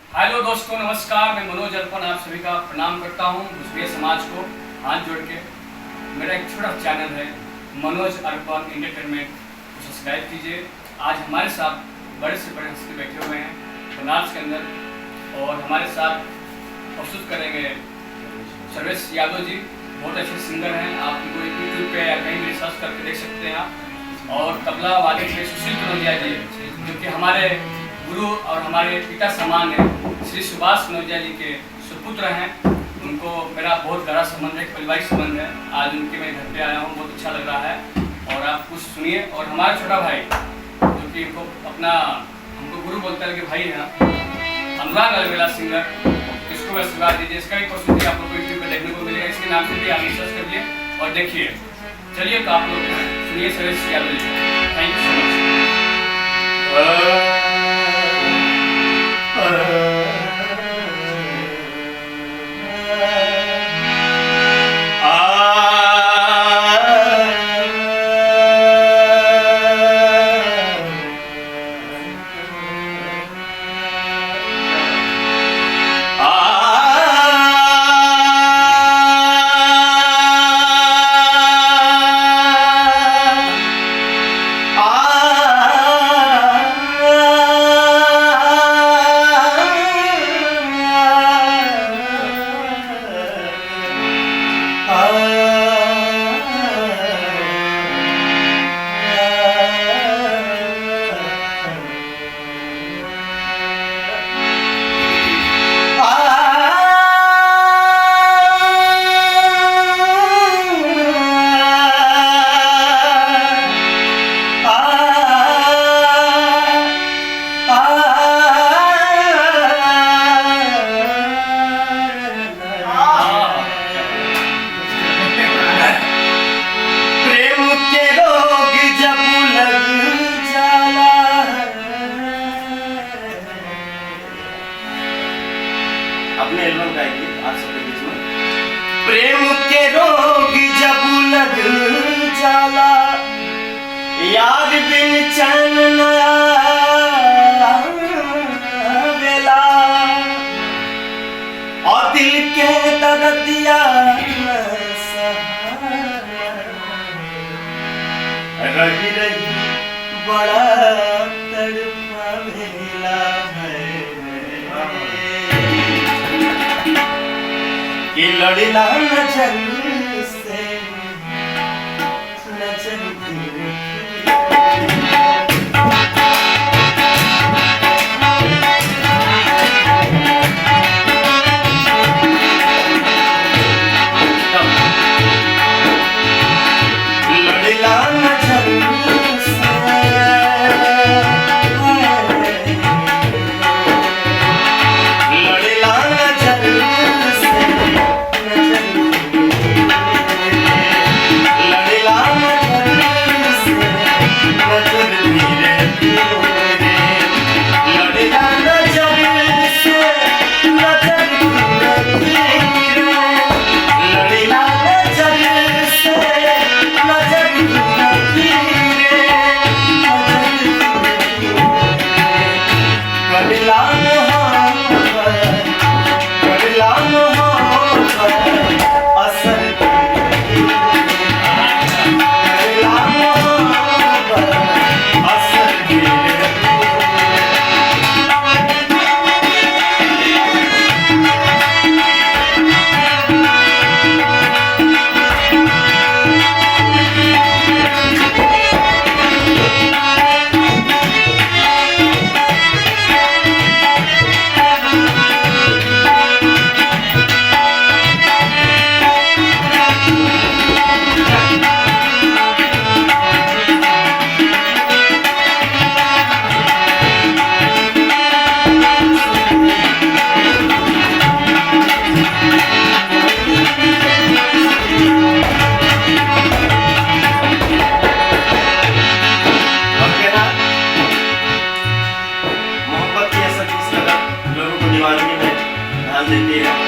Hello दोस्तों, नमस्कार। मैं मनोज अर्पण आप सभी का प्रणाम करता हूँ। भोजपुरी समाज को हाथ जोड़ के मेरा एक छोटा चैनल है मनोज अर्पण एंटरटेनमेंट को सब्सक्राइब कीजिए। आज हमारे साथ बड़े से बड़े हस्ती बैठे हुए हैं बनारस के अंदर और हमारे साथ प्रस्तुत करेंगे सर्वेश यादव जी। बहुत अच्छे सिंगर हैं, आप इनको यूट्यूब पे या कहीं भी सर्च करके देख सकते हैं आप। और तबला वादक में सुशील कनौजिया जी, जो कि हमारे गुरु और हमारे पिता समान है, श्री सुभाष कनौजिया जी के सुपुत्र हैं। उनको मेरा बहुत गहरा संबंध है, पारिवारिक संबंध है। आज उनके मैं घर पे आया हूँ, बहुत अच्छा लग रहा है। और आप कुछ सुनिए। और हमारा छोटा भाई जो कि हमको गुरु बोलता है कि भाई है, अनुराग अलवेला सिंगर, इसको भी आशीर्वाद दीजिए। इसका भी प्रस्तुति आप लोग को यूट्यूब पे देखने को मिलेगा। इसके नाम से भी आप रिसर्च करिए और देखिए। चलिए तो आप लोग सुनिए Sarvesh Yadav ji. Thank you so much. अपने एल्बम गाएंगे आप सबके बीच में। प्रेम के रोग जब लग जाला, यार बिन चैन न आवेला, और दिल के दर्दिया रही रही बड़ा तड़पावेला है कि लड़ना नजर से नजर ध्यान देती है।